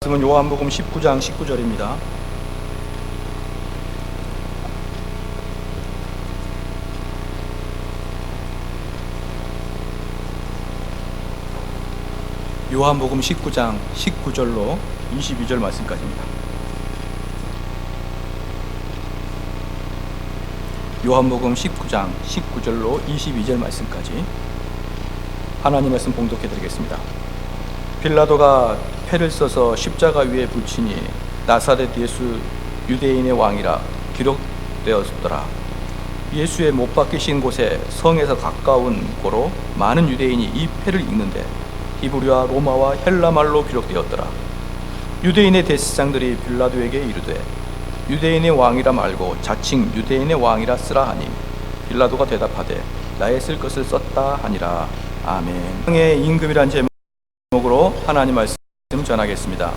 말씀은 요한복음 19장 19절입니다. 요한복음 19장 19절로 22절 말씀까지입니다. 요한복음 19장 19절로 22절 말씀까지 하나님 말씀 봉독해 드리겠습니다. 빌라도가 패를 써서 십자가 위에 붙이니 나사렛 예수 유대인의 왕이라 기록되었더라. 예수의 못 박히신 곳에 성에서 가까운 고로 많은 유대인이 이 패를 읽는데 히브리와 로마와 헬라말로 기록되었더라. 유대인의 대제사장들이 빌라도에게 이르되 유대인의 왕이라 말고 자칭 유대인의 왕이라 쓰라 하니 빌라도가 대답하되 나의 쓸 것을 썼다 하니라. 아멘. 성의 임금이란 제목으로 하나님 말씀 전하겠습니다.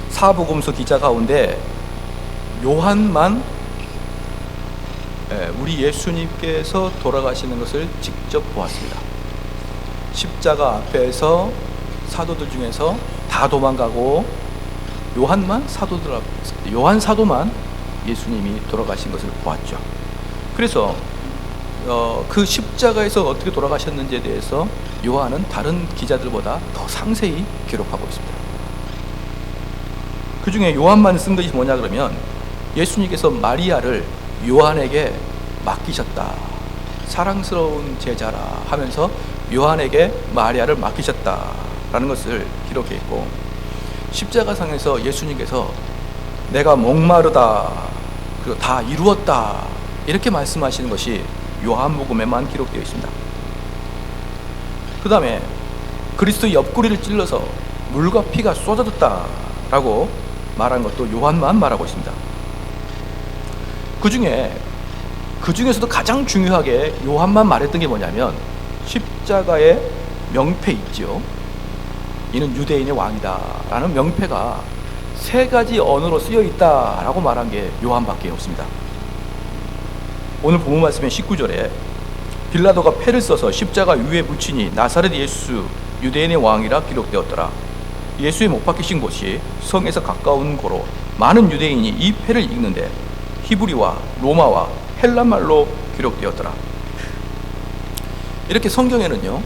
사복음서 기자 가운데 요한만 우리 예수님께서 돌아가시는 것을 직접 보았습니다. 십자가 앞에서 사도들 중에서 다 도망가고 요한 사도만 예수님이 돌아가신 것을 보았죠. 그래서 그 십자가에서 어떻게 돌아가셨는지에 대해서 요한은 다른 기자들보다 더 상세히 기록하고 있습니다. 그 중에 요한만 쓴 것이 뭐냐 그러면 예수님께서 마리아를 요한에게 맡기셨다. 사랑스러운 제자라 하면서 요한에게 마리아를 맡기셨다라는 것을 기록해 있고, 십자가상에서 예수님께서 내가 목마르다 그리고 다 이루었다 이렇게 말씀하시는 것이 요한복음에만 기록되어 있습니다. 그 다음에 그리스도 옆구리를 찔러서 물과 피가 쏟아졌다 라고 말한 것도 요한만 말하고 있습니다. 그 중에서도 가장 중요하게 요한만 말했던 게 뭐냐면 십자가의 명패 있죠. 이는 유대인의 왕이다 라는 명패가 3가지 언어로 쓰여 있다 라고 말한 게 요한밖에 없습니다. 오늘 본문 말씀의 19절에 빌라도가 패를 써서 십자가 위에 붙이니 나사렛 예수 유대인의 왕이라 기록되었더라. 예수의 못 박히신 곳이 성에서 가까운 고로 많은 유대인이 이 패를 읽는데 히브리와 로마와 헬라말로 기록되었더라. 이렇게 성경에는요,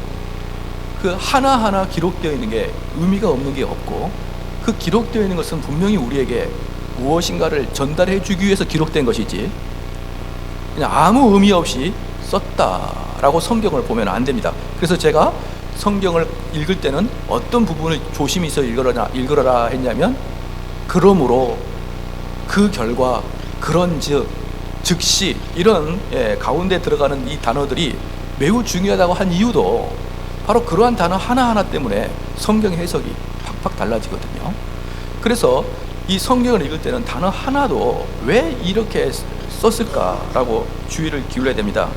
그 하나하나 기록되어 있는 게 의미가 없는 게 없고, 그 기록되어 있는 것은 분명히 우리에게 무엇인가를 전달해 주기 위해서 기록된 것이지 그냥 아무 의미 없이 썼다라고 성경을 보면 안 됩니다. 그래서 제가 성경을 읽을 때는 어떤 부분을 조심히 해서 읽으라 했냐면, 그러므로 그 결과 즉시 이런 가운데 들어가는 이 단어들이 매우 중요하다고 한 이유도 바로 그러한 단어 하나하나 때문에 성경 해석이 팍팍 달라지거든요. 그래서 이 성경을 읽을 때는 단어 하나도 왜 이렇게 썼을까라고 주의를 기울여야 됩니다.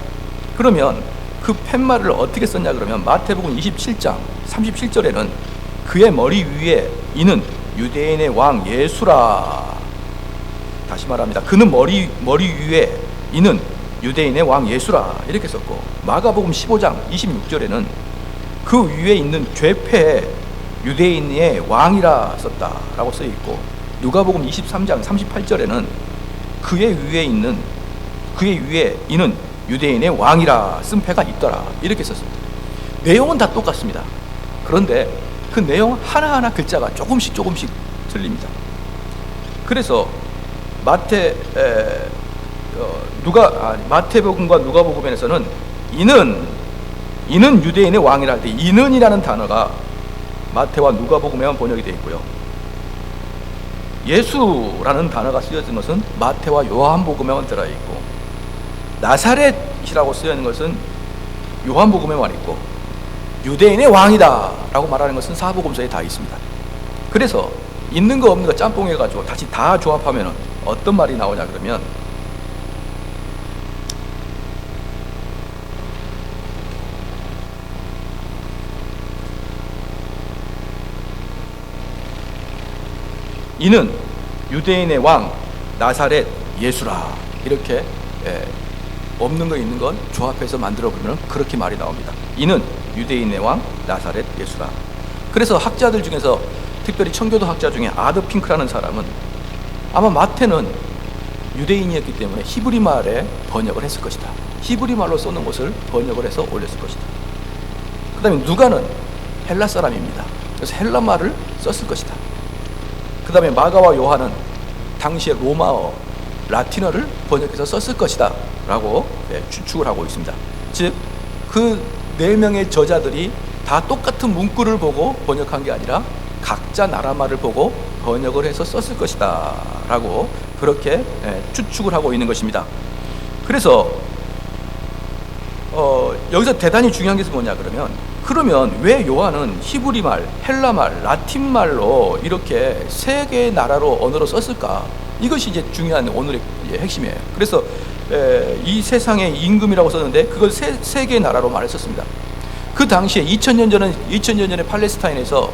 그러면 그 팻말을 어떻게 썼냐 그러면 마태복음 27장 37절에는 그의 머리 위에 이는 유대인의 왕 예수라. 다시 말합니다. 그는 머리 위에 이는 유대인의 왕 예수라 이렇게 썼고, 마가복음 15장 26절에는 그 위에 있는 죄패 유대인의 왕이라 썼다라고 써 있고, 누가복음 23장 38절에는 그의 위에 이는 유대인의 왕이라 쓴 패가 있더라 이렇게 썼습니다. 내용은 다 똑같습니다. 그런데 그 내용 하나하나 글자가 조금씩 틀립니다. 그래서 마태복음과 누가복음에서는 이는 유대인의 왕이라 할 때 이는이라는 단어가 마태와 누가복음에만 번역이 되어 있고요, 예수라는 단어가 쓰여진 것은 마태와 요한복음에만 들어있고, 나사렛이라고 쓰여있는 것은 요한복음에만 있고, 유대인의 왕이다 라고 말하는 것은 사복음서에 다 있습니다. 그래서 있는 거 없는 거 짬뽕 해가지고 다시 다 조합하면 어떤 말이 나오냐 그러면, 이는 유대인의 왕 나사렛 예수라 이렇게 없는 거 있는 건 조합해서 만들어 보면 그렇게 말이 나옵니다. 이는 유대인의 왕 나사렛 예수라. 그래서 학자들 중에서 특별히 청교도 학자 중에 아드 핑크라는 사람은 아마 마태는 유대인이었기 때문에 히브리 말에 번역을 했을 것이다. 히브리 말로 써놓은 것을 번역을 해서 올렸을 것이다. 그 다음에 누가는 헬라 사람입니다. 그래서 헬라 말을 썼을 것이다. 그 다음에 마가와 요한은 당시의 로마어, 라틴어를 번역해서 썼을 것이다 라고 추측을 하고 있습니다. 즉, 그 4명의 저자들이 다 똑같은 문구를 보고 번역한 게 아니라 각자 나라 말을 보고 번역을 해서 썼을 것이다 라고 그렇게 추측을 하고 있는 것입니다. 그래서 여기서 대단히 중요한 게 뭐냐 그러면 왜 요한은 히브리 말, 헬라 말, 라틴 말로 이렇게 3개의 나라로 언어로 썼을까? 이것이 이제 중요한 오늘의 핵심이에요. 그래서 이 세상의 임금이라고 썼는데 그걸 세 개의 나라로 말을 썼습니다. 그 당시에 2000년 전에 팔레스타인에서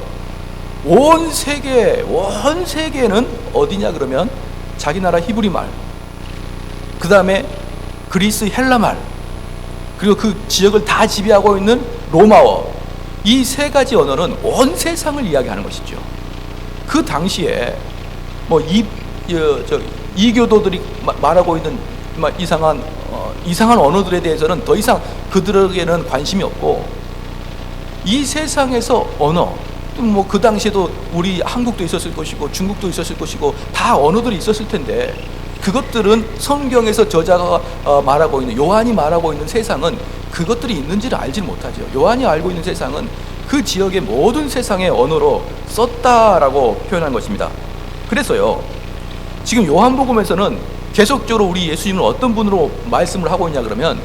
온 세계는 어디냐 그러면 자기 나라 히브리 말, 그 다음에 그리스 헬라 말, 그리고 그 지역을 다 지배하고 있는 로마어, 이 3가지 언어는 온 세상을 이야기하는 것이죠. 그 당시에 뭐 이교도들이 말하고 있는 이상한 언어들에 대해서는 더 이상 그들에게는 관심이 없고, 이 세상에서 언어, 뭐 그 당시에도 우리 한국도 있었을 것이고 중국도 있었을 것이고 다 언어들이 있었을 텐데, 그것들은 성경에서 저자가 말하고 있는, 요한이 말하고 있는 세상은 그것들이 있는지를 알지 못하죠. 요한이 알고 있는 세상은 그 지역의 모든 세상의 언어로 썼다라고 표현한 것입니다. 그래서요, 지금 요한복음에서는 계속적으로 우리 예수님은 어떤 분으로 말씀을 하고 있냐 그러면,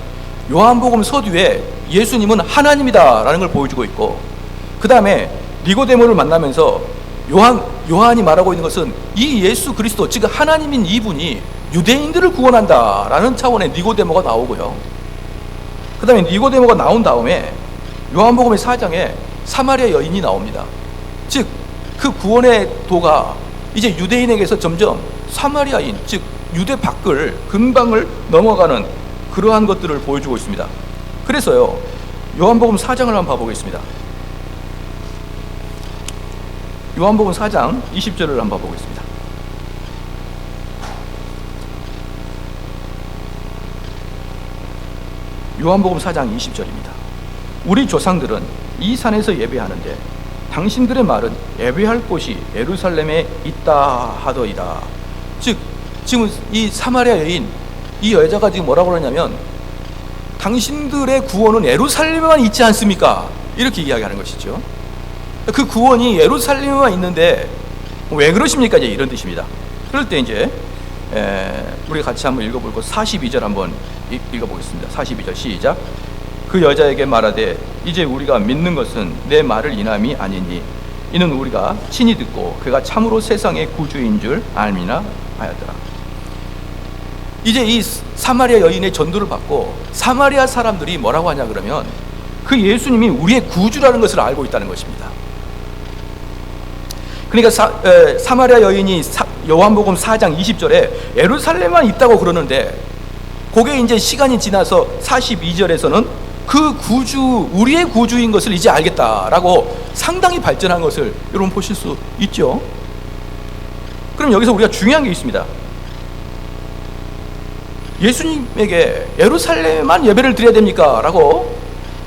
요한복음 서두에 예수님은 하나님이다 라는 걸 보여주고 있고, 그 다음에 니고데모를 만나면서 요한이 말하고 있는 것은 이 예수 그리스도, 즉 하나님인 이분이 유대인들을 구원한다 라는 차원의 니고데모가 나오고요, 그 다음에 니고데모가 나온 다음에 요한복음의 4장에 사마리아 여인이 나옵니다. 즉 그 구원의 도가 이제 유대인에게서 점점 사마리아인, 즉 유대 밖을, 근방을 넘어가는 그러한 것들을 보여주고 있습니다. 그래서요, 요한복음 4장을 한번 봐보겠습니다. 요한복음 4장 20절을 한번 봐보겠습니다. 요한복음 4장 20절입니다. 우리 조상들은 이 산에서 예배하는데 당신들의 말은 예배할 곳이 예루살렘에 있다 하더이다. 즉 지금 이 사마리아 여인, 이 여자가 지금 뭐라고 그러냐면, 당신들의 구원은 예루살렘에만 있지 않습니까? 이렇게 이야기하는 것이죠. 그 구원이 예루살렘에만 있는데 왜 그러십니까? 이제 이런 뜻입니다. 그럴 때 이제 우리 같이 한번 읽어볼 것, 42절 한번 읽어보겠습니다. 42절 시작. 그 여자에게 말하되 이제 우리가 믿는 것은 내 말을 인함이 아니니 이는 우리가 친히 듣고 그가 참으로 세상의 구주인 줄 알미나 하였더라. 이제 이 사마리아 여인의 전도를 받고 사마리아 사람들이 뭐라고 하냐 그러면, 그 예수님이 우리의 구주라는 것을 알고 있다는 것입니다. 그러니까 사마리아 여인이 요한복음 4장 20절에 예루살렘만 있다고 그러는데, 그게 이제 시간이 지나서 42절에서는 그 구주, 우리의 구주인 것을 이제 알겠다라고 상당히 발전한 것을 여러분 보실 수 있죠. 그럼 여기서 우리가 중요한 게 있습니다. 예수님에게 예루살렘만 예배를 드려야 됩니까? 라고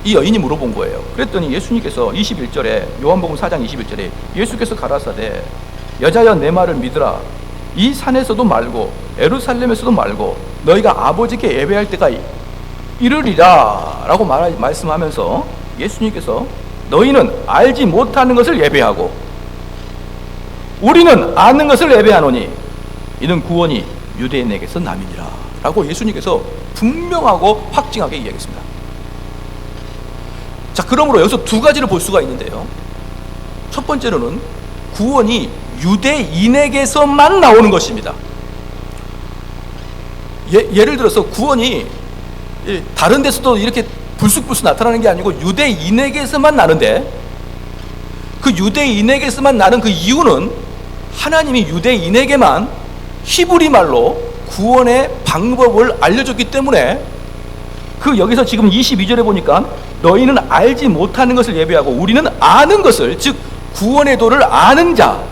이 여인이 물어본 거예요. 그랬더니 예수님께서 21절에, 요한복음 4장 21절에 예수께서 가라사대 여자여 내 말을 믿으라. 이 산에서도 말고 예루살렘에서도 말고 너희가 아버지께 예배할 때가 이르리라 라고 말씀하면서 예수님께서 너희는 알지 못하는 것을 예배하고 우리는 아는 것을 예배하노니 이는 구원이 유대인에게서 남이니라 라고 예수님께서 분명하고 확증하게 이야기했습니다. 자, 그러므로 여기서 2가지를 볼 수가 있는데요, 첫 번째로는 구원이 유대인에게서만 나오는 것입니다. 예를 들어서 구원이 다른 데서도 이렇게 불쑥불쑥 나타나는 게 아니고 유대인에게서만 나는데, 그 유대인에게서만 나는 그 이유는 하나님이 유대인에게만 히브리 말로 구원의 방법을 알려줬기 때문에, 그 여기서 지금 22절에 보니까 너희는 알지 못하는 것을 예배하고 우리는 아는 것을, 즉 구원의 도를 아는 자,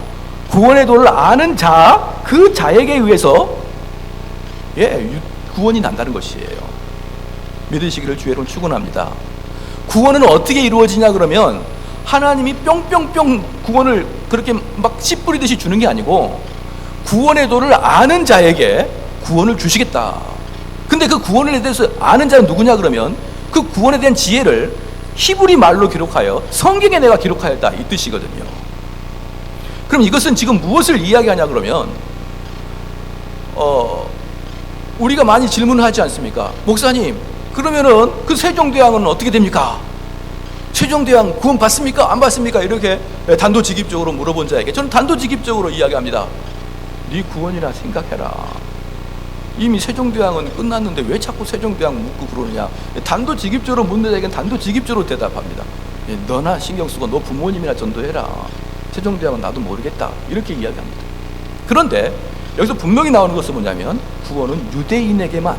구원의 도를 아는 자, 그 자에게 의해서 구원이 난다는 것이에요. 믿으시기를 주의로 축원합니다. 구원은 어떻게 이루어지냐 그러면 하나님이 뿅뿅뿅 구원을 그렇게 막 씨 뿌리듯이 주는 게 아니고 구원의 도를 아는 자에게 구원을 주시겠다. 근데 그 구원에 대해서 아는 자는 누구냐 그러면 그 구원에 대한 지혜를 히브리 말로 기록하여 성경에 내가 기록하였다, 이 뜻이거든요. 그럼 이것은 지금 무엇을 이야기하냐 그러면 우리가 많이 질문을 하지 않습니까? 목사님, 그러면은 그 세종대왕은 어떻게 됩니까? 세종대왕 구원 받습니까? 안 받습니까? 이렇게 단도직입적으로 물어본 자에게 저는 단도직입적으로 이야기합니다. 네 구원이나 생각해라. 이미 세종대왕은 끝났는데 왜 자꾸 세종대왕 묻고 그러느냐. 단도직입적으로 묻는 자에게는 단도직입적으로 대답합니다. 너나 신경 쓰고 너 부모님이나 전도해라. 세종대왕은 나도 모르겠다, 이렇게 이야기합니다. 그런데 여기서 분명히 나오는 것은 뭐냐면 구원은 유대인에게만,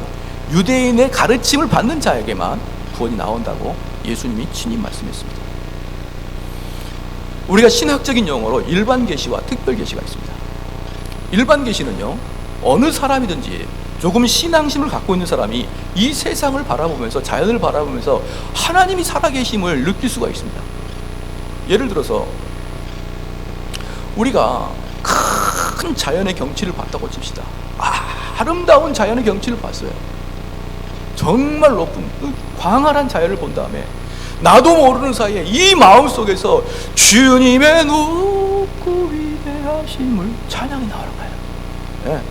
유대인의 가르침을 받는 자에게만 구원이 나온다고 예수님이 친히 말씀했습니다. 우리가 신학적인 용어로 일반 계시와 특별 계시가 있습니다. 일반 계시는요, 어느 사람이든지 조금 신앙심을 갖고 있는 사람이 이 세상을 바라보면서, 자연을 바라보면서 하나님이 살아계심을 느낄 수가 있습니다. 예를 들어서 우리가 큰 자연의 경치를 봤다고 칩시다. 아름다운 자연의 경치를 봤어요. 정말 높은 광활한 자연을 본 다음에 나도 모르는 사이에 이 마음속에서 주님의 높고 위대하심을 찬양이 나와가요. 네.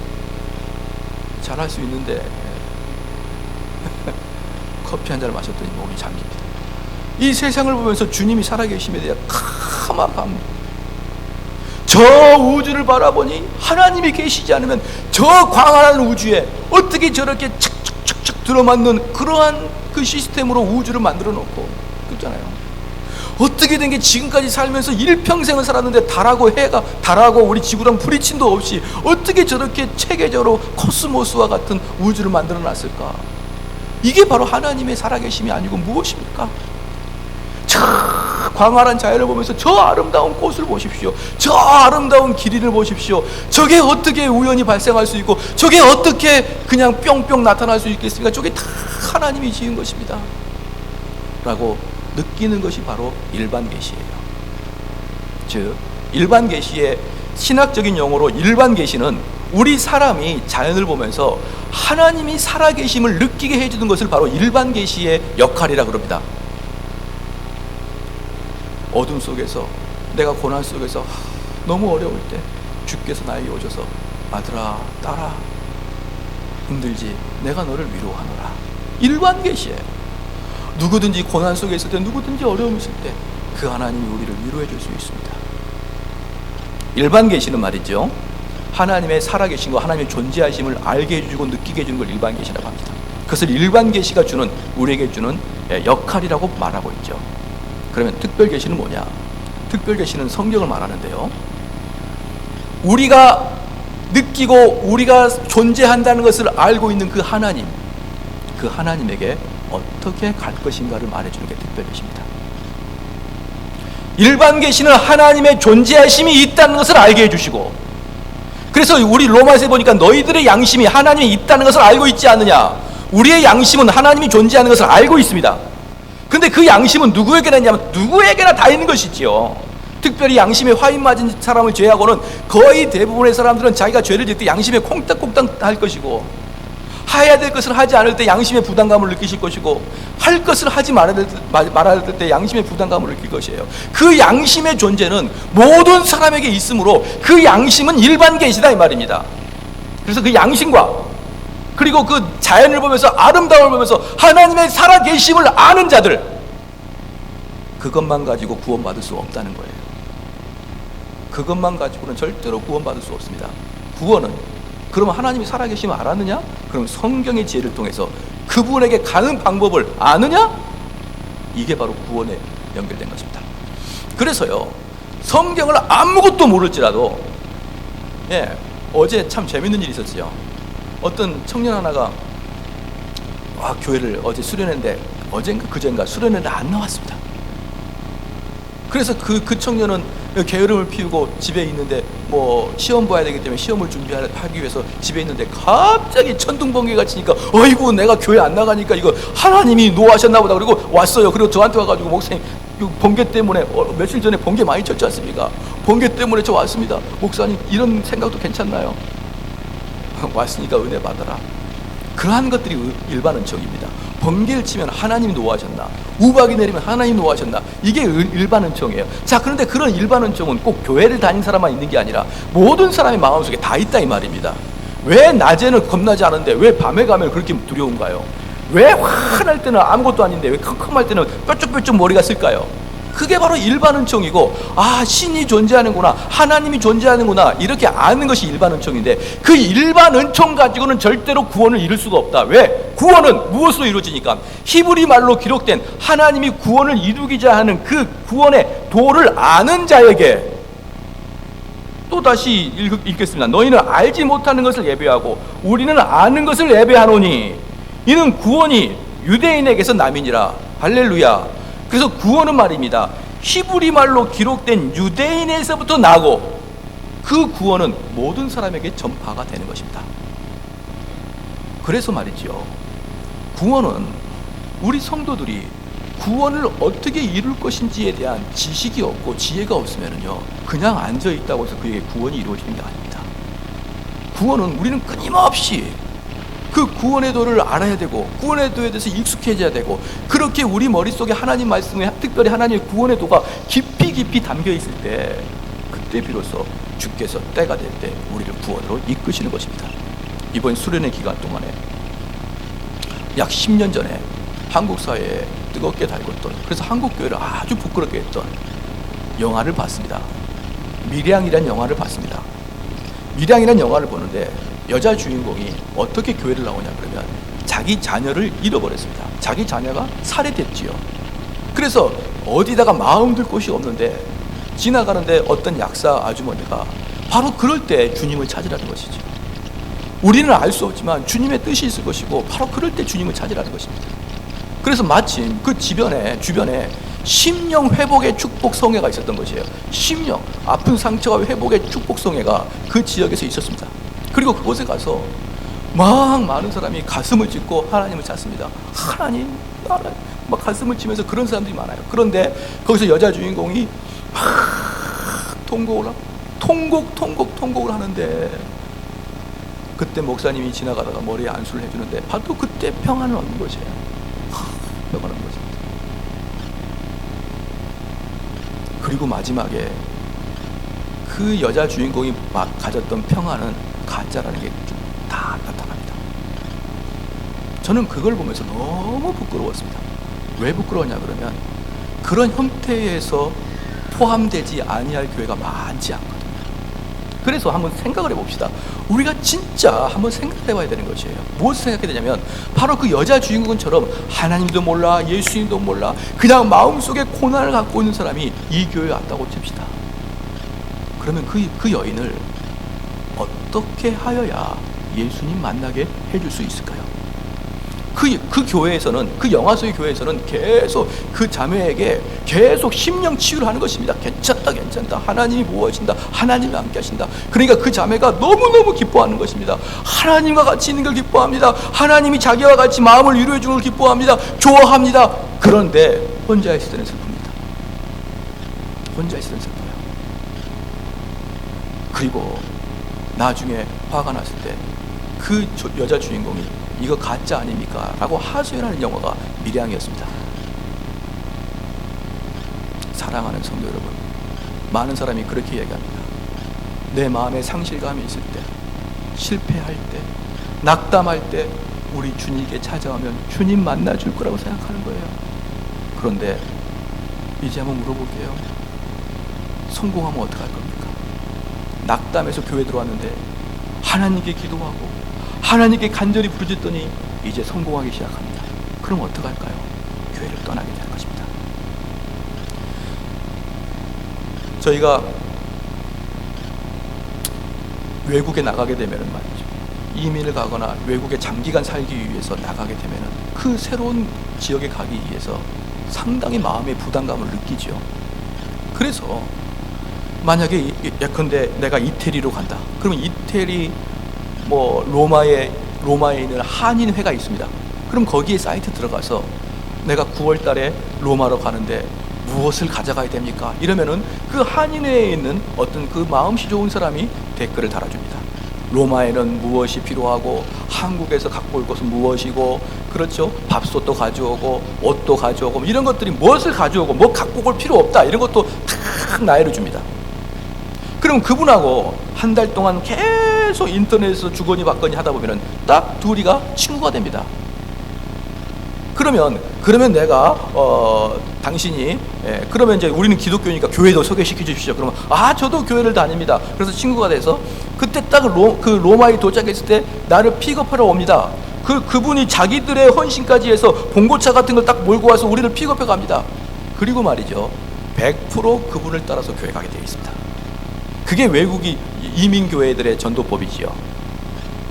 잘할 수 있는데 커피 한 잔을 마셨더니 목이 잠깁니다. 이 세상을 보면서 주님이 살아계심에 대한 카마감, 저 우주를 바라보니 하나님이 계시지 않으면 저 광활한 우주에 어떻게 저렇게 착착착착 들어맞는 그러한 그 시스템으로 우주를 만들어 놓고, 그렇잖아요. 어떻게 된 게 지금까지 살면서 일평생을 살았는데 달하고 우리 지구랑 부딪힘도 없이 어떻게 저렇게 체계적으로 코스모스와 같은 우주를 만들어 놨을까? 이게 바로 하나님의 살아계심이 아니고 무엇입니까? 저 광활한 자연을 보면서 저 아름다운 꽃을 보십시오. 저 아름다운 길이를 보십시오. 저게 어떻게 우연히 발생할 수 있고 저게 어떻게 그냥 뿅뿅 나타날 수 있겠습니까? 저게 다 하나님이 지은 것입니다 라고 느끼는 것이 바로 일반 계시예요. 즉 일반 계시의 신학적인 용어로 일반 계시는 우리 사람이 자연을 보면서 하나님이 살아계심을 느끼게 해주는 것을 바로 일반 계시의 역할이라 그럽니다. 어둠 속에서, 내가 고난 속에서 너무 어려울 때 주께서 나에게 오셔서 아들아 딸아 힘들지, 내가 너를 위로하노라. 일반 계시예요. 누구든지 고난 속에 있을 때, 누구든지 어려움이 있을 때 그 하나님이 우리를 위로해 줄 수 있습니다. 일반 계시는 말이죠, 하나님의 살아계신 것, 하나님의 존재하심을 알게 해주고 느끼게 해주는 걸 일반 계시라고 합니다. 그것을 일반 계시가 주는, 우리에게 주는 역할이라고 말하고 있죠. 그러면 특별 계시는 뭐냐? 특별 계시는 성경을 말하는데요, 우리가 느끼고 우리가 존재한다는 것을 알고 있는 그 하나님, 그 하나님에게 어떻게 갈 것인가를 말해주는 게 특별 계시입니다. 일반 계시는 하나님의 존재하심이 있다는 것을 알게 해주시고, 그래서 우리 로마서에 보니까 너희들의 양심이 하나님이 있다는 것을 알고 있지 않느냐. 우리의 양심은 하나님이 존재하는 것을 알고 있습니다. 근데 그 양심은 누구에게나 있냐면 누구에게나 다 있는 것이지요. 특별히 양심에 화인 맞은 사람을 제외하고는 거의 대부분의 사람들은 자기가 죄를 지을 때 양심에 콩닥콩닥 할 것이고, 해야 될 것을 하지 않을 때 양심의 부담감을 느끼실 것이고, 할 것을 하지 말아야 될 때 양심의 부담감을 느낄 것이에요. 그 양심의 존재는 모든 사람에게 있으므로 그 양심은 일반 계시다 이 말입니다. 그래서 그 양심과 그리고 그 자연을 보면서, 아름다움을 보면서 하나님의 살아계심을 아는 자들, 그것만 가지고 구원받을 수 없다는 거예요. 그것만 가지고는 절대로 구원받을 수 없습니다. 구원은, 그러면 하나님이 살아계심을 알았느냐? 그럼 성경의 지혜를 통해서 그분에게 가는 방법을 아느냐? 이게 바로 구원에 연결된 것입니다. 그래서요, 성경을 아무것도 모를지라도, 어제 참 재밌는 일이 있었어요. 어떤 청년 하나가 교회를 어제 수련했는데, 어젠가 그젠가 수련했는데 안 나왔습니다. 그래서 그 청년은 게으름을 피우고 집에 있는데 뭐 시험 봐야 되기 때문에 시험을 준비하기 위해서 집에 있는데 갑자기 천둥번개가 치니까 어이구 내가 교회 안 나가니까 이거 하나님이 노하셨나 보다. 그리고 왔어요. 그리고 저한테 와가지고 목사님 번개 때문에 며칠 전에 번개 많이 쳤지 않습니까? 번개 때문에 저 왔습니다. 목사님 이런 생각도 괜찮나요? 왔으니까 은혜 받아라. 그러한 것들이 일반 은총입니다. 번개를 치면 하나님이 노하셨나, 우박이 내리면 하나님 노하셨나, 이게 일반 은총이에요. 자, 그런데 그런 일반 은총은 꼭 교회를 다닌 사람만 있는 게 아니라 모든 사람의 마음속에 다 있다 이 말입니다. 왜 낮에는 겁나지 않은데 왜 밤에 가면 그렇게 두려운가요? 왜 화날 때는 아무것도 아닌데 왜 컴컴할 때는 뾰족뾰족 머리가 쓸까요? 그게 바로 일반 은총이고, 아, 신이 존재하는구나, 하나님이 존재하는구나, 이렇게 아는 것이 일반 은총인데, 그 일반 은총 가지고는 절대로 구원을 이룰 수가 없다. 왜? 구원은 무엇으로 이루어지니까? 히브리 말로 기록된 하나님이 구원을 이루기자 하는 그 구원의 도를 아는 자에게, 또 다시 읽겠습니다. 너희는 알지 못하는 것을 예배하고 우리는 아는 것을 예배하노니 이는 구원이 유대인에게서 남이니라. 할렐루야. 그래서 구원은 말입니다, 히브리 말로 기록된 유대인에서부터 나고 그 구원은 모든 사람에게 전파가 되는 것입니다. 그래서 말이죠, 구원은 우리 성도들이 구원을 어떻게 이룰 것인지에 대한 지식이 없고 지혜가 없으면요 그냥 앉아있다고 해서 그에게 구원이 이루어지는 게 아닙니다. 구원은 우리는 끊임없이 그 구원의 도를 알아야 되고 구원의 도에 대해서 익숙해져야 되고, 그렇게 우리 머릿속에 하나님 말씀에 특별히 하나님의 구원의 도가 깊이 담겨 있을 때, 그때 비로소 주께서 때가 될 때 우리를 구원으로 이끄시는 것입니다. 이번 수련의 기간 동안에 약 10년 전에 한국 사회에 뜨겁게 달궜던, 그래서 한국 교회를 아주 부끄럽게 했던 영화를 봤습니다. 미량이라는 영화를 봤습니다. 미량이라는 영화를 보는데 여자 주인공이 어떻게 교회를 나오냐 그러면 자기 자녀를 잃어버렸습니다. 자기 자녀가 살해됐지요. 그래서 어디다가 마음 둘 곳이 없는데 지나가는데 어떤 약사 아주머니가 바로 그럴 때 주님을 찾으라는 것이죠. 우리는 알 수 없지만 주님의 뜻이 있을 것이고 바로 그럴 때 주님을 찾으라는 것입니다. 그래서 마침 그 주변에 심령 회복의 축복 성회가 있었던 것이에요. 심령, 아픈 상처와 회복의 축복 성회가 그 지역에서 있었습니다. 그리고 그곳에 가서 막 많은 사람이 가슴을 찢고 하나님을 찾습니다. 하나님, 막 가슴을 치면서 그런 사람들이 많아요. 그런데 거기서 여자 주인공이 막 통곡을 하는데, 그때 목사님이 지나가다가 머리에 안수를 해주는데 바로 그때 평안을 얻는 것이에요. 평안을 얻는 것입니다. 그리고 마지막에 그 여자 주인공이 막 가졌던 평안은 가짜라는 게 다 나타납니다. 저는 그걸 보면서 너무 부끄러웠습니다. 왜 부끄러웠냐 그러면 그런 형태에서 포함되지 아니할 교회가 많지 않거든요. 그래서 한번 생각을 해봅시다. 우리가 진짜 한번 생각해 봐야 되는 것이에요. 무엇을 생각해야 되냐면 바로 그 여자 주인공처럼 하나님도 몰라, 예수님도 몰라, 그냥 마음속에 고난을 갖고 있는 사람이 이 교회에 왔다고 칩시다. 그러면 그 여인을 어떻게 하여야 예수님 만나게 해줄 수 있을까요? 그 교회에서는, 그 영화 속의 교회에서는 계속 그 자매에게 계속 심령 치유를 하는 것입니다. 괜찮다, 하나님이 보호하신다, 하나님이 함께 하신다. 그러니까 그 자매가 너무너무 기뻐하는 것입니다. 하나님과 같이 있는 걸 기뻐합니다. 하나님이 자기와 같이 마음을 위로해 주는 걸 기뻐합니다. 좋아합니다. 그런데 혼자 있을 때는 슬픕니다. 혼자 있을 때는 슬퍼요. 그리고 나중에 화가 났을 때 그 여자 주인공이 이거 가짜 아닙니까? 라고 하소연하는 영화가 미량이었습니다. 사랑하는 성도 여러분, 많은 사람이 그렇게 얘기합니다. 내 마음에 상실감이 있을 때, 실패할 때, 낙담할 때 우리 주님께 찾아오면 주님 만나줄 거라고 생각하는 거예요. 그런데 이제 한번 물어볼게요. 성공하면 어떡할 겁니까? 낙담해서 교회 들어왔는데 하나님께 기도하고 하나님께 간절히 부르짖더니 이제 성공하기 시작합니다. 그럼 어떡할까요? 교회를 떠나게 될 것입니다. 저희가 외국에 나가게 되면 말이죠, 이민을 가거나 외국에 장기간 살기 위해서 나가게 되면 그 새로운 지역에 가기 위해서 상당히 마음의 부담감을 느끼죠. 그래서 만약에 예컨대 내가 이태리로 간다. 그러면 이태리 뭐 로마에 있는 한인회가 있습니다. 그럼 거기에 사이트 들어가서 내가 9월 달에 로마로 가는데 무엇을 가져가야 됩니까? 이러면은 그 한인회에 있는 어떤 그 마음씨 좋은 사람이 댓글을 달아줍니다. 로마에는 무엇이 필요하고 한국에서 갖고 올 것은 무엇이고, 그렇죠? 밥솥도 가져오고 옷도 가져오고 이런 것들이 무엇을 가져오고 뭐 갖고 올 필요 없다 이런 것도 탁 나열해 줍니다. 그럼 그분하고 한 달 동안 계속 인터넷에서 주거니 받거니 하다 보면은 딱 둘이가 친구가 됩니다. 그러면 내가 당신이 그러면 이제 우리는 기독교니까 교회도 소개시켜 주십시오. 그러면 저도 교회를 다닙니다. 그래서 친구가 돼서 그때 딱 그 로마에 도착했을 때 나를 픽업하러 옵니다. 그분이 자기들의 헌신까지 해서 봉고차 같은 걸 딱 몰고 와서 우리를 픽업해 갑니다. 그리고 말이죠, 100% 그분을 따라서 교회 가게 되어 있습니다. 그게 외국이 이민교회들의 전도법이지요.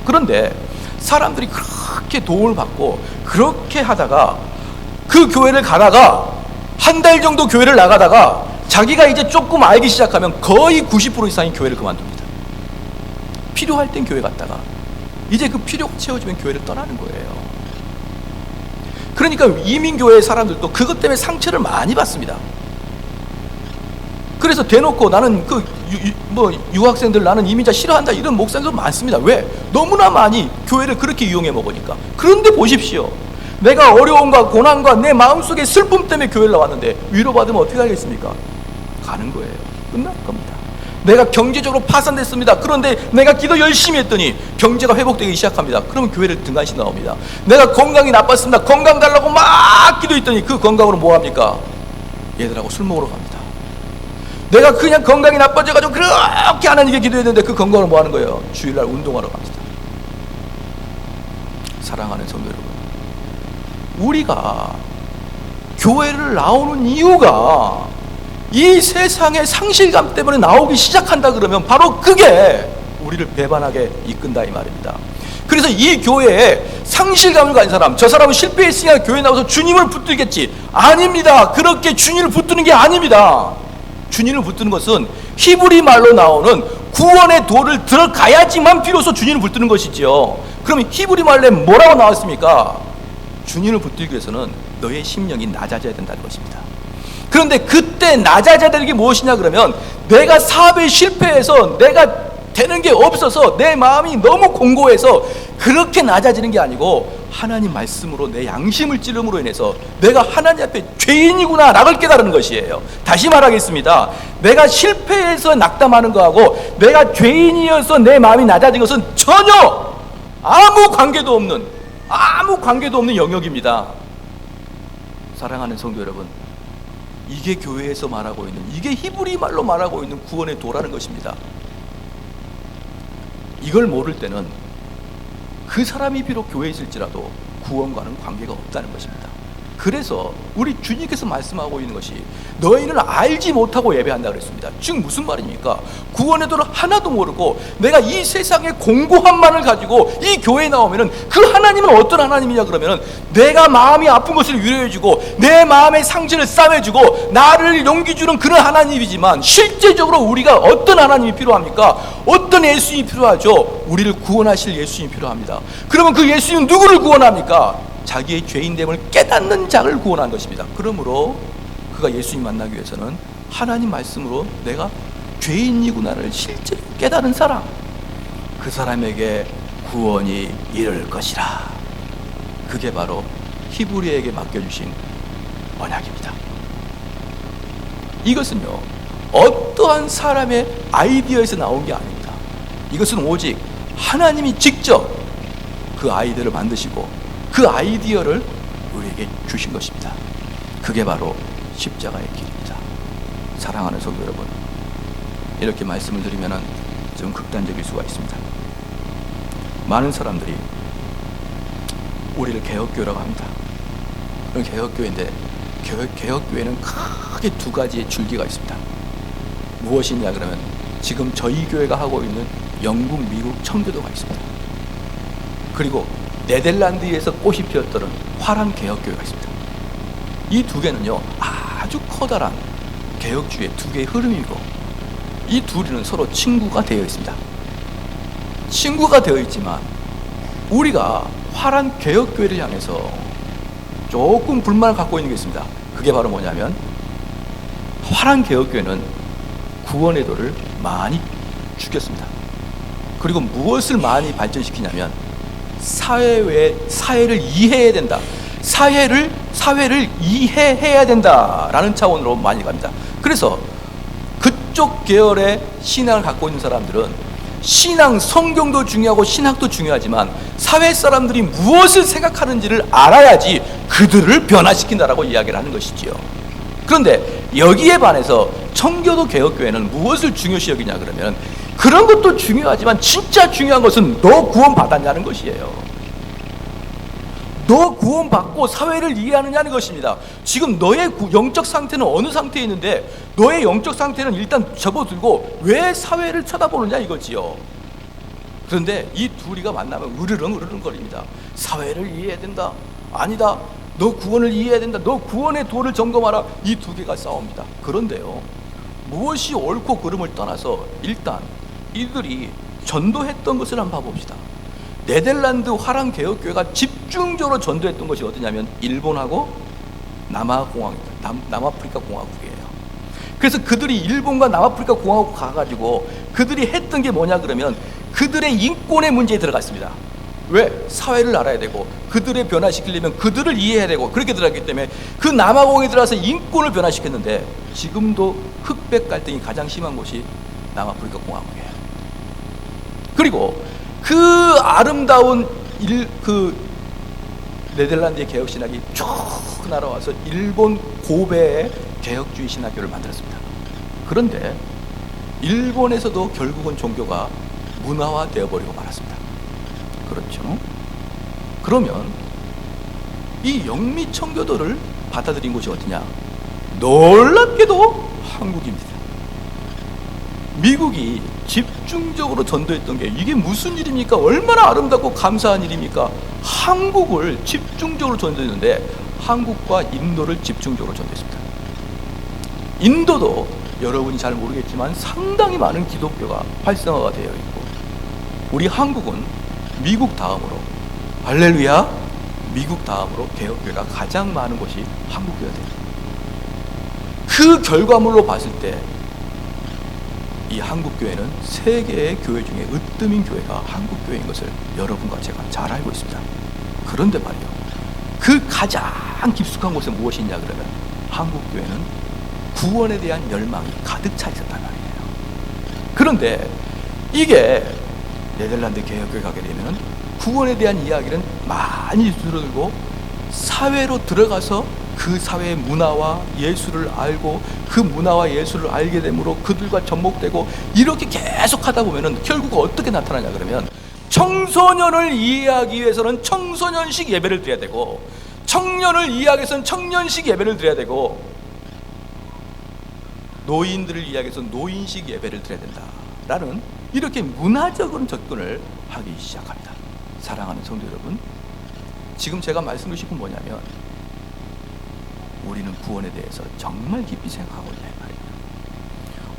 그런데 사람들이 그렇게 도움을 받고 그렇게 하다가 그 교회를 가다가 한 달 정도 교회를 나가다가 자기가 이제 조금 알기 시작하면 거의 90% 이상이 교회를 그만둡니다. 필요할 땐 교회 갔다가 이제 그 필요가 채워지면 교회를 떠나는 거예요. 그러니까 이민교회 사람들도 그것 때문에 상처를 많이 받습니다. 그래서 대놓고 나는 유학생들 나는 이민자 싫어한다 이런 목사들도 많습니다. 왜? 너무나 많이 교회를 그렇게 이용해 먹으니까. 그런데 보십시오, 내가 어려움과 고난과 내 마음속의 슬픔 때문에 교회를 나왔는데 위로받으면 어떻게 하겠습니까? 가는 거예요. 끝날 겁니다. 내가 경제적으로 파산됐습니다. 그런데 내가 기도 열심히 했더니 경제가 회복되기 시작합니다. 그러면 교회를 등한시 나옵니다. 내가 건강이 나빴습니다. 건강 달라고 막 기도했더니 그 건강으로 뭐 합니까? 얘들하고 술 먹으러 갑니다. 내가 그냥 건강이 나빠져가지고 그렇게 하나님께 기도했는데 그 건강으로 뭐 하는 거예요? 주일날 운동하러 갑니다. 사랑하는 성도 여러분, 우리가 교회를 나오는 이유가 이 세상의 상실감 때문에 나오기 시작한다 그러면 바로 그게 우리를 배반하게 이끈다 이 말입니다. 그래서 이 교회에 상실감을 가진 사람, 저 사람은 실패했으니까 교회 나와서 주님을 붙들겠지, 아닙니다. 그렇게 주님을 붙드는 게 아닙니다. 주님을 붙드는 것은 히브리 말로 나오는 구원의 도를 들어가야지만 비로소 주님을 붙드는 것이지요. 그럼 히브리 말에 뭐라고 나왔습니까? 주님을 붙들기 위해서는 너의 심령이 낮아져야 된다는 것입니다. 그런데 그때 낮아져야 되는 게 무엇이냐 그러면, 내가 사업에 실패해서 내가 되는 게 없어서 내 마음이 너무 공고해서 그렇게 낮아지는 게 아니고, 하나님 말씀으로 내 양심을 찌름으로 인해서 내가 하나님 앞에 죄인이구나 라를 깨달은 것이에요. 다시 말하겠습니다. 내가 실패해서 낙담하는 거하고 내가 죄인이어서 내 마음이 낮아진 것은 전혀 아무 관계도 없는 영역입니다. 사랑하는 성도 여러분, 이게 교회에서 말하고 있는, 이게 히브리 말로 말하고 있는 구원의 도라는 것입니다. 이걸 모를 때는 그 사람이 비록 교회에 있을지라도 구원과는 관계가 없다는 것입니다. 그래서 우리 주님께서 말씀하고 있는 것이 너희는 알지 못하고 예배한다 그랬습니다. 즉 무슨 말입니까? 구원의 도를 하나도 모르고 내가 이 세상의 공고함만을 가지고 이 교회에 나오면은 그 하나님은 어떤 하나님이냐 그러면은 내가 마음이 아픈 것을 위로해주고 내 마음의 상처를 싸매주고 나를 용기 주는 그런 하나님이지만, 실제적으로 우리가 어떤 하나님이 필요합니까? 어떤 예수님이 필요하죠? 우리를 구원하실 예수님이 필요합니다. 그러면 그 예수님은 누구를 구원합니까? 자기의 죄인됨을 깨닫는 자를 구원한 것입니다. 그러므로 그가 예수님 만나기 위해서는 하나님 말씀으로 내가 죄인이구나를 실제로 깨달은 사람, 그 사람에게 구원이 이를 것이라. 그게 바로 히브리에게 맡겨주신 언약입니다. 이것은요, 어떠한 사람의 아이디어에서 나온 게 아닙니다. 이것은 오직 하나님이 직접 그 아이디어를 만드시고 그 아이디어를 우리에게 주신 것입니다. 그게 바로 십자가의 길입니다. 사랑하는 성도 여러분, 이렇게 말씀을 드리면 좀 극단적일 수가 있습니다. 많은 사람들이 우리를 개혁교회라고 합니다. 그런 개혁교회인데 개혁교회는 크게 두 가지의 줄기가 있습니다. 무엇이냐 그러면 지금 저희 교회가 하고 있는 영국, 미국 청교도가 있습니다. 그리고 네덜란드에서 꽃이 피었던 화랑 개혁교회가 있습니다. 이 두 개는요 아주 커다란 개혁주의 두 개의 흐름이고, 이 둘이는 서로 친구가 되어 있습니다. 친구가 되어 있지만 우리가 화란 개혁교회를 향해서 조금 불만을 갖고 있는 게 있습니다. 그게 바로 뭐냐면 화란 개혁교회는 구원의 도를 많이 죽였습니다. 그리고 무엇을 많이 발전시키냐면 사회를 이해해야 된다. 사회를 이해해야 된다라는 차원으로 많이 갑니다. 그래서 그쪽 계열의 신앙을 갖고 있는 사람들은 신앙, 성경도 중요하고 신학도 중요하지만 사회 사람들이 무엇을 생각하는지를 알아야지 그들을 변화시킨다라고 이야기를 하는 것이지요. 그런데 여기에 반해서 청교도 개혁교회는 무엇을 중요시 여기냐 그러면 그런 것도 중요하지만 진짜 중요한 것은 너 구원 받았냐는 것이에요. 너 구원 받고 사회를 이해하느냐는 것입니다. 지금 너의 영적 상태는 어느 상태에 있는데 너의 영적 상태는 일단 접어들고 왜 사회를 쳐다보느냐 이거지요. 그런데 이 둘이가 만나면 으르렁 거립니다. 사회를 이해해야 된다. 아니다. 너 구원을 이해해야 된다. 너 구원의 도를 점검하라. 이 두 개가 싸웁니다. 그런데요, 무엇이 옳고 그름을 떠나서 일단 이들이 전도했던 것을 한번 봐봅시다. 네덜란드 화랑 개혁교회가 집중적으로 전도했던 것이 어디냐면 일본하고 남아프리카 공화국이에요. 그래서 그들이 일본과 남아프리카 공화국 가가지고 그들이 했던 게 뭐냐 그러면 그들의 인권의 문제에 들어갔습니다. 왜? 사회를 알아야 되고 그들을 변화시키려면 그들을 이해해야 되고 그렇게 들어갔기 때문에 그 남아공에 들어가서 인권을 변화시켰는데 지금도 흑백 갈등이 가장 심한 곳이 남아프리카 공화국이에요. 그리고 그 아름다운 네덜란드의 개혁 신학이 쭉 날아와서 일본 고베의 개혁주의 신학교를 만들었습니다. 그런데 일본에서도 결국은 종교가 문화화 되어버리고 말았습니다. 그렇죠? 그러면 이 영미 청교도를 받아들인 곳이 어디냐? 놀랍게도 한국입니다. 미국이 집중적으로 전도했던 게 이게 무슨 일입니까? 얼마나 아름답고 감사한 일입니까? 한국을 집중적으로 전도했는데 한국과 인도를 집중적으로 전도했습니다. 인도도 여러분이 잘 모르겠지만 상당히 많은 기독교가 활성화가 되어 있고 우리 한국은 미국 다음으로 할렐루야 미국 다음으로 개혁교회가 가장 많은 곳이 한국교회가 됩니다. 그 결과물로 봤을 때 이 한국교회는 세계의 교회 중에 으뜸인 교회가 한국교회인 것을 여러분과 제가 잘 알고 있습니다. 그런데 말이요, 그 가장 깊숙한 곳에 무엇이 있냐 그러면 한국교회는 구원에 대한 열망이 가득 차 있었단 말이에요. 그런데 이게 네덜란드 개혁교회 가게 되면 구원에 대한 이야기는 많이 줄어들고 사회로 들어가서 그 사회의 문화와 예술을 알고 그 문화와 예술을 알게 되므로 그들과 접목되고 이렇게 계속 하다 보면은 결국 어떻게 나타나냐 그러면 청소년을 이해하기 위해서는 청소년식 예배를 드려야 되고 청년을 이해하기 위해서는 청년식 예배를 드려야 되고 노인들을 이해하기 위해서는 노인식 예배를 드려야 된다라는 이렇게 문화적인 접근을 하기 시작합니다. 사랑하는 성도 여러분, 지금 제가 말씀드리고 싶은 뭐냐면 우리는 구원에 대해서 정말 깊이 생각하고 있냐 말이에요.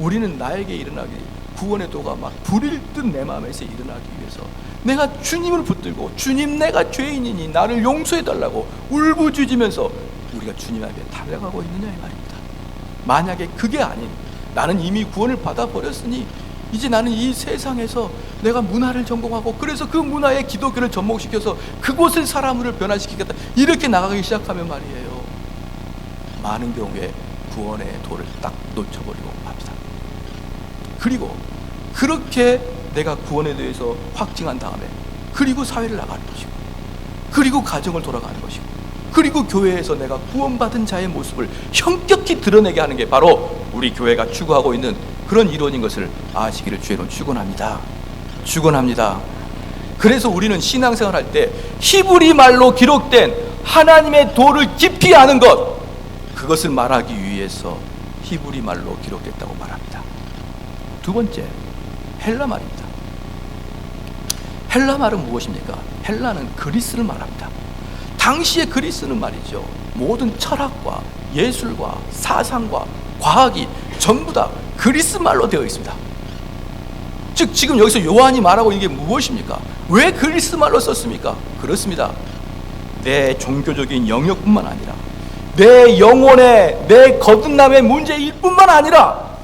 우리는 나에게 일어나기 구원의 도가 막 불일 듯 내 마음에서 일어나기 위해서 내가 주님을 붙들고 주님 내가 죄인이니 나를 용서해달라고 울부짖으면서 우리가 주님 앞에 달려가고 있느냐 이 말입니다. 만약에 그게 아닌 나는 이미 구원을 받아버렸으니 이제 나는 이 세상에서 내가 문화를 전공하고 그래서 그 문화에 기독교를 접목시켜서 그곳의 사람을 변화시키겠다 이렇게 나가기 시작하면 말이에요, 많은 경우에 구원의 도를 딱 놓쳐버리고 맙니다. 그리고 그렇게 내가 구원에 대해서 확증한 다음에 그리고 사회를 나가는 것이고 그리고 가정을 돌아가는 것이고 그리고 교회에서 내가 구원받은 자의 모습을 현격히 드러내게 하는 게 바로 우리 교회가 추구하고 있는 그런 이론인 것을 아시기를 주의로 축원합니다. 그래서 우리는 신앙생활 할 때 히브리 말로 기록된 하나님의 도를 깊이 아는 것, 그것을 말하기 위해서 히브리 말로 기록됐다고 말합니다. 두 번째, 헬라 말입니다. 헬라 말은 무엇입니까? 헬라는 그리스를 말합니다. 당시의 그리스는 말이죠, 모든 철학과 예술과 사상과 과학이 전부 다 그리스 말로 되어 있습니다. 즉 지금 여기서 요한이 말하고 있는 게 무엇입니까? 왜 그리스 말로 썼습니까? 그렇습니다. 내 종교적인 영역뿐만 아니라 내 영혼의, 내 거듭남의 문제일 뿐만 아니라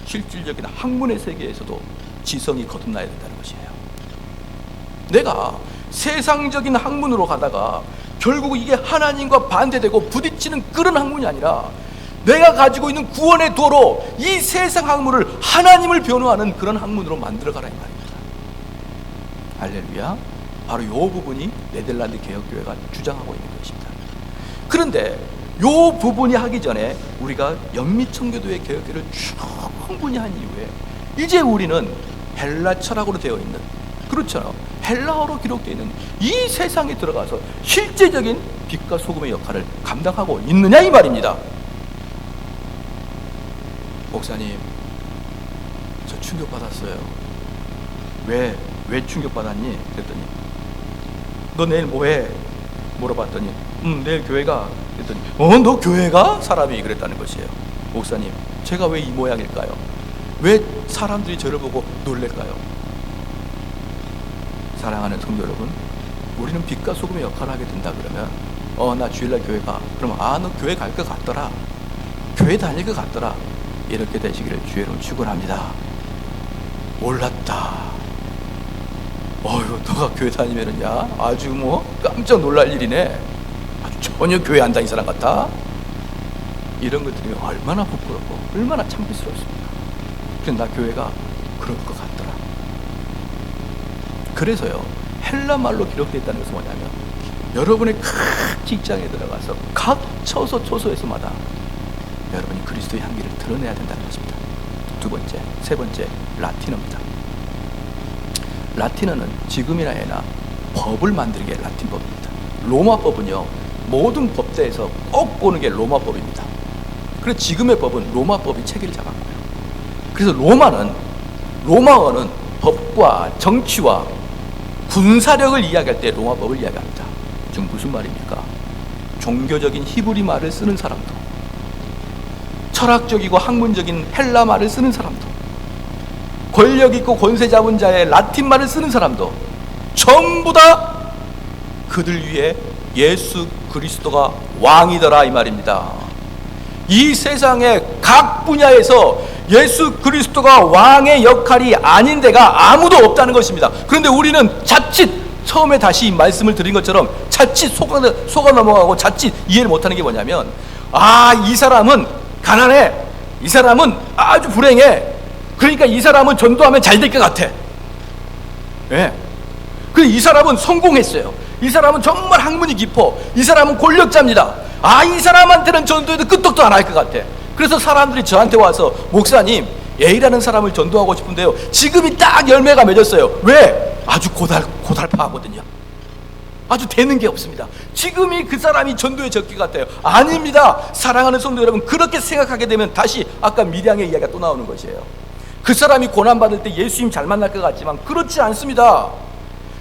실질적인 학문의 세계에서도 지성이 거듭나야 된다는 것이에요. 내가 세상적인 학문으로 가다가 결국 이게 하나님과 반대되고 부딪히는 그런 학문이 아니라 내가 가지고 있는 구원의 도로, 이 세상 학문을 하나님을 변호하는 그런 학문으로 만들어가라 이 말입니다. 할렐루야. 바로 이 부분이 네덜란드 개혁교회가 주장하고 있는 것입니다. 그런데 이 부분이 하기 전에 우리가 연미청교도의 개혁교회를 충분히 한 이후에 이제 우리는 헬라 철학으로 되어 있는, 그렇죠, 헬라어로 기록되어 있는 이 세상에 들어가서 실제적인 빛과 소금의 역할을 감당하고 있느냐 이 말입니다. 목사님, 저 충격받았어요. 왜 충격받았니? 그랬더니 너 내일 뭐해? 물어봤더니 내일 교회가. 그랬더니 너 교회가? 사람이 그랬다는 것이에요. 목사님, 제가 왜 이 모양일까요? 왜 사람들이 저를 보고 놀랄까요? 사랑하는 성도 여러분, 우리는 빛과 소금의 역할을 하게 된다 그러면 나 주일날 교회 가. 그러면 너 교회 갈 것 같더라, 교회 다닐 것 같더라, 이렇게 되시기를 주의로 축원합니다. 몰랐다. 너가 교회 다니면은 아주 깜짝 놀랄 일이네. 아주 전혀 교회 안 다닌 사람 같아. 이런 것들이 얼마나 부끄럽고 얼마나 창피스럽습니까? 그래서 나 교회가 그럴 것 같더라. 그래서요, 헬라 말로 기록되어 있다는 것은 뭐냐면 여러분의 각 직장에 들어가서 각 처소에서마다 여러분이 그리스도의 향기를 드러내야 된다는 것입니다. 두 번째, 세 번째, 라틴어입니다. 라틴어는 지금이나 예나 법을 만드는 게 라틴법입니다. 로마법은요, 모든 법대에서 꼭 보는 게 로마법입니다. 그래서 지금의 법은 로마법이 체계를 잡았고요. 그래서 로마어는 법과 정치와 군사력을 이야기할 때 로마법을 이야기합니다. 지금 무슨 말입니까? 종교적인 히브리 말을 쓰는 사람도, 철학적이고 학문적인 헬라 말을 쓰는 사람도, 권력 있고 권세 잡은 자의 라틴 말을 쓰는 사람도 전부 다 그들 위에 예수 그리스도가 왕이더라 이 말입니다. 이 세상의 각 분야에서 예수 그리스도가 왕의 역할이 아닌 데가 아무도 없다는 것입니다. 그런데 우리는 자칫, 처음에 다시 말씀을 드린 것처럼 자칫 속아 넘어가고 자칫 이해를 못하는 게 뭐냐면, 이 사람은 가난해, 이 사람은 아주 불행해, 그러니까 이 사람은 전도하면 잘 될 것 같아. 예. 그리고 이 사람은 성공했어요. 이 사람은 정말 학문이 깊어. 이 사람은 권력자입니다. 이 사람한테는 전도해도 끄떡도 안 할 것 같아. 그래서 사람들이 저한테 와서, 목사님, A라는 사람을 전도하고 싶은데요, 지금이 딱 열매가 맺었어요. 왜? 아주 고달파하거든요. 아주 되는 게 없습니다. 지금이 그 사람이 전도의 적기 같아요. 아닙니다. 사랑하는 성도 여러분, 그렇게 생각하게 되면 다시 아까 미량의 이야기가 또 나오는 것이에요. 그 사람이 고난받을 때 예수님 잘 만날 것 같지만 그렇지 않습니다.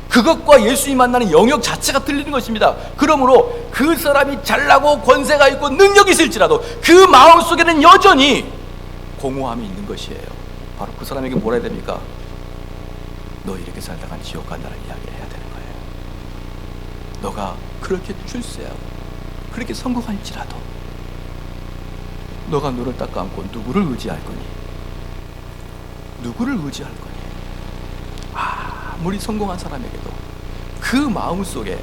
그것과 예수님 만나는 영역 자체가 틀리는 것입니다. 그러므로 그 사람이 잘나고 권세가 있고 능력이 있을지라도 그 마음속에는 여전히 공허함이 있는 것이에요. 바로 그 사람에게 뭐라 해야 됩니까? 너 이렇게 살다간 지옥 간다는 이야기를 해야 되는 거예요. 너가 그렇게 출세하고 그렇게 성공할지라도 너가 눈을 딱 감고 누구를 의지할 거니? 누구를 의지할 거니? 아무리 성공한 사람에게도 그 마음속에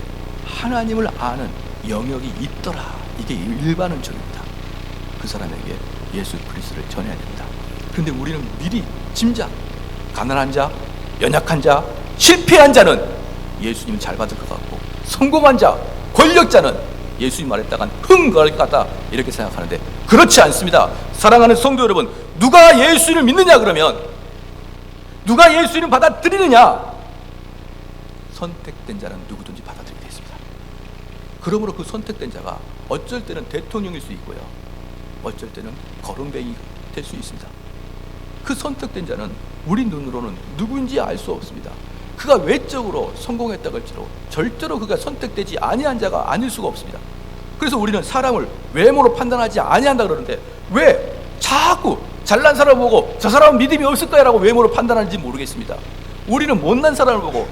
하나님을 아는 영역이 있더라. 이게 일반론적입니다. 그 사람에게 예수 그리스도를 전해야 됩니다. 그런데 우리는 미리 짐작, 가난한 자, 연약한 자, 실패한 자는 예수님 잘 받을 것 같고, 성공한 자, 권력자는 예수님 말했다간 흥거릴 것 같다, 이렇게 생각하는데 그렇지 않습니다. 사랑하는 성도 여러분, 누가 예수를 믿느냐 그러면, 누가 예수를 받아들이느냐? 선택된 자는 누구든지 받아들이게 되어 있습니다. 그러므로 그 선택된 자가 어쩔 때는 대통령일 수 있고요, 어쩔 때는 거렁뱅이 될 수 있습니다. 그 선택된 자는 우리 눈으로는 누구인지 알 수 없습니다. 그가 외적으로 성공했다고 할지라도 절대로 그가 선택되지 아니한 자가 아닐 수가 없습니다. 그래서 우리는 사람을 외모로 판단하지 아니한다 그러는데, 왜? 자꾸 잘난 사람을 보고 저 사람은 믿음이 없을 거야 라고 외모로 판단하는지 모르겠습니다. 우리는 못난 사람을 보고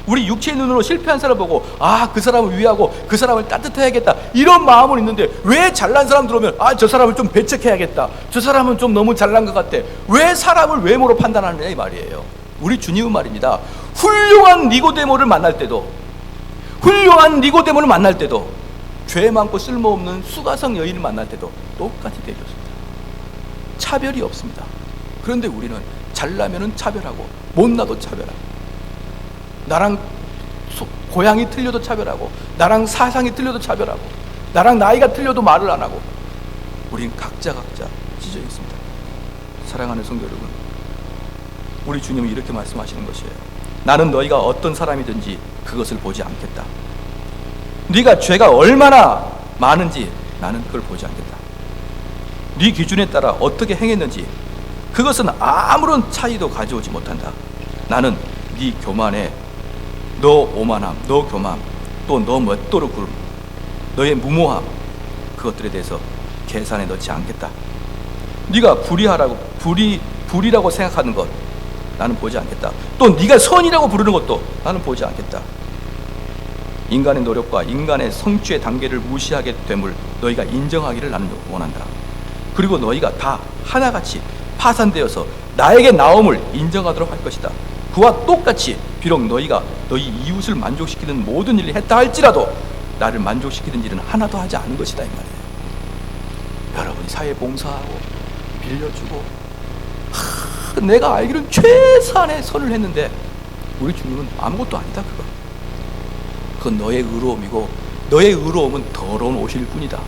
우리 육체의 눈으로 실패한 사람을 보고 그 사람을 위하고 그 사람을 따뜻해야겠다 이런 마음은 있는데, 왜 잘난 사람 들어오면 저 사람을 좀 배척해야겠다, 저 사람은 좀 너무 잘난 것 같아, 왜 사람을 외모로 판단하느냐 이 말이에요. 우리 주님은 말입니다, 훌륭한 니고데모를 만날 때도 죄 많고 쓸모없는 수가성 여인을 만날 때도 똑같이 대해줬습니다. 차별이 없습니다. 그런데 우리는 잘나면은 차별하고 못나도 차별하고, 나랑 고향이 틀려도 차별하고, 나랑 사상이 틀려도 차별하고, 나랑 나이가 틀려도 말을 안 하고, 우린 각자 찢어 있습니다. 사랑하는 성도 여러분, 우리 주님은 이렇게 말씀하시는 것이에요. 나는 너희가 어떤 사람이든지 그것을 보지 않겠다. 네가 죄가 얼마나 많은지 나는 그걸 보지 않겠다. 네 기준에 따라 어떻게 행했는지 그것은 아무런 차이도 가져오지 못한다. 나는 네 교만에, 너 오만함, 너 교만, 또 너 멋도로 굴, 너의 무모함, 그것들에 대해서 계산에 넣지 않겠다. 네가 불의라고 생각하는 것 나는 보지 않겠다. 또 네가 선이라고 부르는 것도 나는 보지 않겠다. 인간의 노력과 인간의 성취의 단계를 무시하게 됨을 너희가 인정하기를 나는 원한다. 그리고 너희가 다 하나같이 파산되어서 나에게 나옴을 인정하도록 할 것이다. 그와 똑같이 비록 너희가 너희 이웃을 만족시키는 모든 일을 했다 할지라도 나를 만족시키는 일은 하나도 하지 않은 것이다 이 말이에요. 여러분이 사회 봉사하고 빌려주고 내가 알기로는 최소한의 선을 했는데 우리 주님은 아무것도 아니다. 그건 너의 의로움이고, 너의 의로움은 더러운 옷일 뿐이다.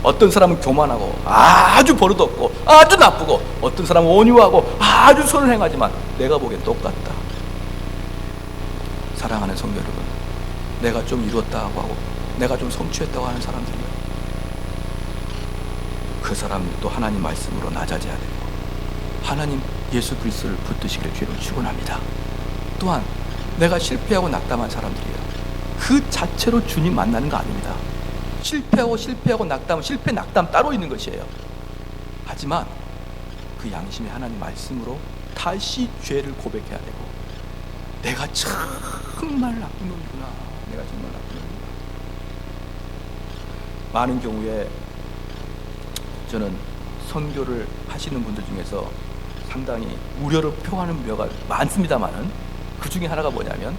어떤 사람은 교만하고 아주 버릇없고 아주 나쁘고, 어떤 사람은 온유하고 아주 선을 행하지만 내가 보기엔 똑같다. 사랑하는 성도 여러분, 내가 좀 이뤘다고 하고 내가 좀 성취했다고 하는 사람들이요, 그 사람도 하나님 말씀으로 낮아져야 되고 하나님 예수 그리스도를 붙드시기를 주로 축원합니다. 또한 내가 실패하고 낙담한 사람들이에요, 그 자체로 주님 만나는 거 아닙니다. 실패하고 낙담, 실패 낙담 따로 있는 것이에요. 하지만 그 양심이 하나님 말씀으로 다시 죄를 고백해야 되고, 내가 정말 나쁜 놈이구나, 내가 정말 나쁜 놈이구나. 많은 경우에 저는 선교를 하시는 분들 중에서 상당히 우려를 표하는 묘가 많습니다만은, 그 중에 하나가 뭐냐면,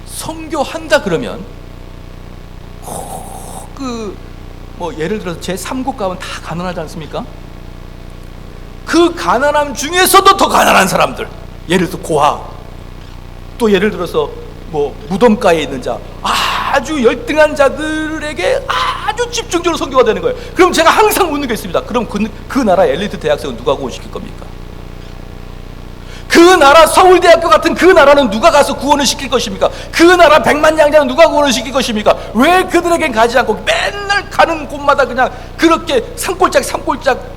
선교한다 그러면 예를 들어서 제3국 가면 다 가난하지 않습니까? 그 가난함 중에서도 더 가난한 사람들, 예를 들어서 고아, 또 예를 들어서 무덤가에 있는 자, 아주 열등한 자들에게 아주 집중적으로 선교가 되는 거예요. 그럼 제가 항상 묻는 게 있습니다. 그럼 그 나라 엘리트 대학생은 누가 구원시킬 겁니까? 그 나라 서울대학교 같은 그 나라는 누가 가서 구원을 시킬 것입니까? 그 나라 백만장자는 누가 구원을 시킬 것입니까? 왜 그들에겐 가지 않고 맨날 가는 곳마다 그냥 그렇게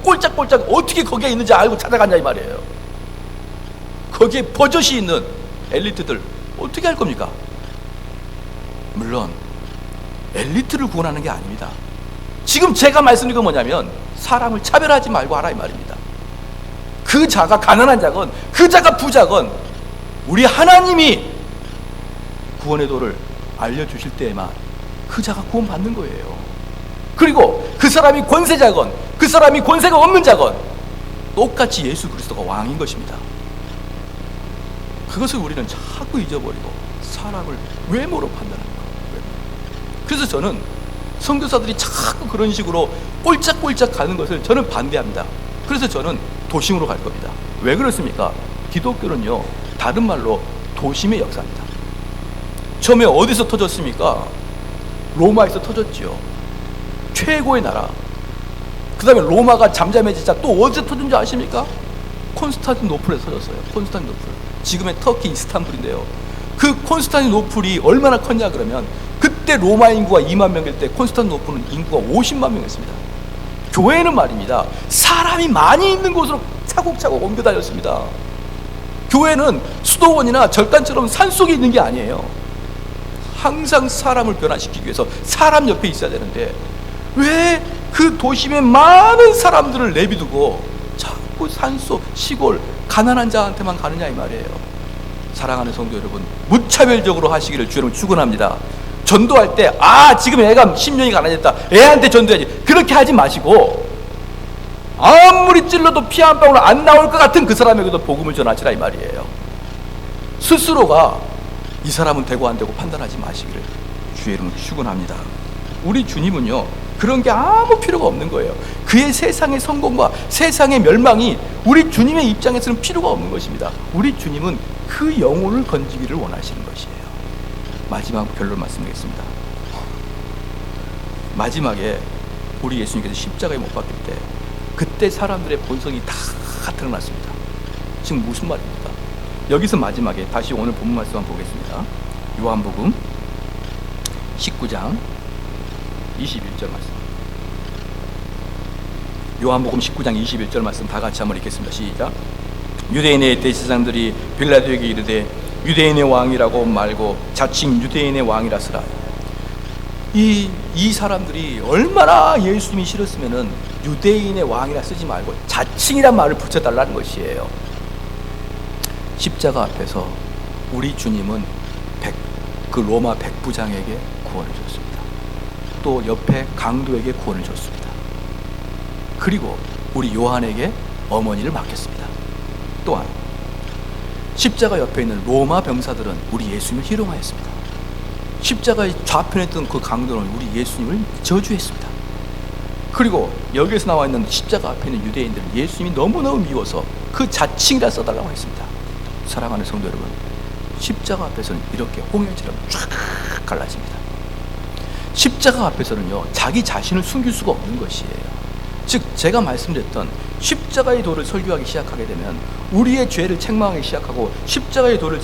꼴짝꼴짝 어떻게 거기에 있는지 알고 찾아갔냐 이 말이에요. 거기에 버젓이 있는 엘리트들 어떻게 할 겁니까? 물론 엘리트를 구원하는 게 아닙니다. 지금 제가 말씀드린 건 뭐냐면, 사람을 차별하지 말고 하라 이 말입니다. 그 자가 가난한 자건 그 자가 부자건 우리 하나님이 구원의 도를 알려주실 때에만 그 자가 구원받는 거예요. 그리고 그 사람이 권세자건 그 사람이 권세가 없는 자건 똑같이 예수 그리스도가 왕인 것입니다. 그것을 우리는 자꾸 잊어버리고 사람을 외모로 판단하는 거예요. 그래서 저는 선교사들이 자꾸 그런 식으로 꼴짝꼴짝 가는 것을 저는 반대합니다. 그래서 저는 도심으로 갈 겁니다. 왜 그렇습니까? 기독교는요, 다른 말로 도심의 역사입니다. 처음에 어디서 터졌습니까? 로마에서 터졌지요. 최고의 나라. 그 다음에 로마가 잠잠해지자 또 어디서 터진 줄 아십니까? 콘스탄티노플에서 터졌어요. 콘스탄티노플, 지금의 터키 이스탄불인데요, 그 콘스탄티노플이 얼마나 컸냐 그러면, 그때 로마 인구가 2만 명일 때 콘스탄티노플은 인구가 50만 명이었습니다. 교회는 말입니다, 사람이 많이 있는 곳으로 차곡차곡 옮겨 다녔습니다. 교회는 수도원이나 절간처럼 산속에 있는 게 아니에요. 항상 사람을 변화시키기 위해서 사람 옆에 있어야 되는데, 왜 그 도심의 많은 사람들을 내비두고 자꾸 산속, 시골, 가난한 자한테만 가느냐 이 말이에요. 사랑하는 성도 여러분, 무차별적으로 하시기를 주여러분 축원합니다. 전도할 때 지금 애가 10년이 가난해졌다, 애한테 전도해야지, 그렇게 하지 마시고 아무리 찔러도 피 한 방울 안 나올 것 같은 그 사람에게도 복음을 전하시라 이 말이에요. 스스로가 이 사람은 되고 안 되고 판단하지 마시기를 주의 이름으로 축원합니다. 우리 주님은요, 그런 게 아무 필요가 없는 거예요. 그의 세상의 성공과 세상의 멸망이 우리 주님의 입장에서는 필요가 없는 것입니다. 우리 주님은 그 영혼을 건지기를 원하시는 것이에요. 마지막 결론 말씀드리겠습니다. 마지막에 우리 예수님께서 십자가에 못 박힐 때, 그때 사람들의 본성이 다 드러났습니다. 지금 무슨 말입니까? 여기서 마지막에 다시 오늘 본문 말씀 한번 보겠습니다. 요한복음 19장 21절 말씀. 요한복음 19장 21절 말씀 다 같이 한번 읽겠습니다. 시작. 유대인의 대제사장들이 빌라도에게 이르되 유대인의 왕이라고 말고 자칭 유대인의 왕이라스라. 이 사람들이 얼마나 예수님이 싫었으면은 유대인의 왕이라 쓰지 말고 자칭이란 말을 붙여달라는 것이에요. 십자가 앞에서 우리 주님은 그 로마 백부장에게 구원을 줬습니다. 또 옆에 강도에게 구원을 줬습니다. 그리고 우리 요한에게 어머니를 맡겼습니다. 또한 십자가 옆에 있는 로마 병사들은 우리 예수님을 희롱하였습니다. 십자가의 좌편에 있던 그 강도는 우리 예수님을 저주했습니다. 그리고 여기에서 나와 있는 십자가 앞에 있는 유대인들은 예수님이 너무너무 미워서 그 자칭이라 써달라고 했습니다. 사랑하는 성도 여러분, 십자가 앞에서는 이렇게 홍해처럼 쫙 갈라집니다. 십자가 앞에서는요, 자기 자신을 숨길 수가 없는 것이에요. 즉 제가 말씀드렸던 십자가의 도를 설교하기 시작하게 되면 우리의 죄를 책망하기 시작하고 십자가의 도를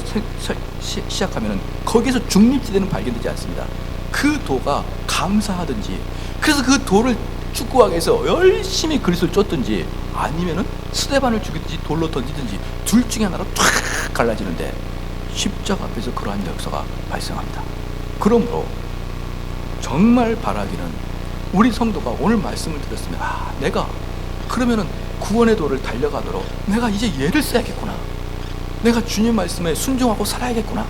시작하면 거기에서 중립지대는 발견되지 않습니다. 그 도가 감사하든지, 그래서 그 도를 축구하기 위해서 열심히 그리스도를 쫓든지, 아니면은 스데반을 죽이든지 돌로 던지든지 둘 중에 하나로 탁 갈라지는데, 십자가 앞에서 그러한 역사가 발생합니다. 그러므로 정말 바라기는 우리 성도가 오늘 말씀을 들었으면 내가 그러면은 구원의 도를 달려가도록 내가 이제 얘를 써야겠구나, 내가 주님 말씀에 순종하고 살아야겠구나,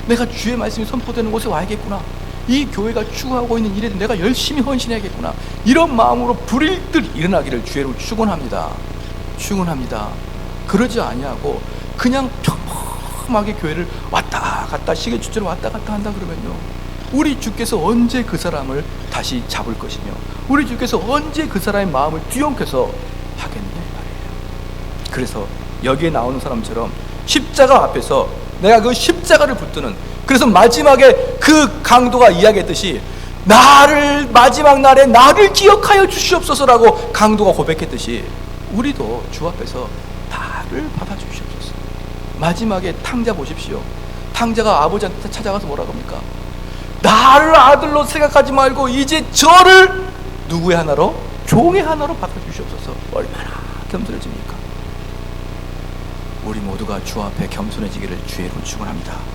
내가 주의 말씀이 선포되는 곳에 와야겠구나, 이 교회가 추구하고 있는 일에 내가 열심히 헌신해야겠구나, 이런 마음으로 불일 듯 일어나기를 주의로 축원합니다. 축원합니다. 그러지 아니하고 그냥 평범하게 교회를 왔다 갔다 시계 추처럼 왔다 갔다 한다 그러면요, 우리 주께서 언제 그 사람을 다시 잡을 것이며 우리 주께서 언제 그 사람의 마음을 뒤엉켜서 하겠느냐 말이에요. 그래서 여기에 나오는 사람처럼 십자가 앞에서 내가 그 십자가를 붙드는, 그래서 마지막에 그 강도가 이야기했듯이 나를 마지막 날에 나를 기억하여 주시옵소서라고 강도가 고백했듯이 우리도 주 앞에서 나를 받아주시옵소서. 마지막에 탕자 보십시오. 탕자가 아버지한테 찾아가서 뭐라고 합니까? 나를 아들로 생각하지 말고 이제 저를 누구의 하나로? 종의 하나로 받아주시옵소서. 얼마나 겸손해집니까? 우리 모두가 주 앞에 겸손해지기를 주의 이름으로 축원합니다.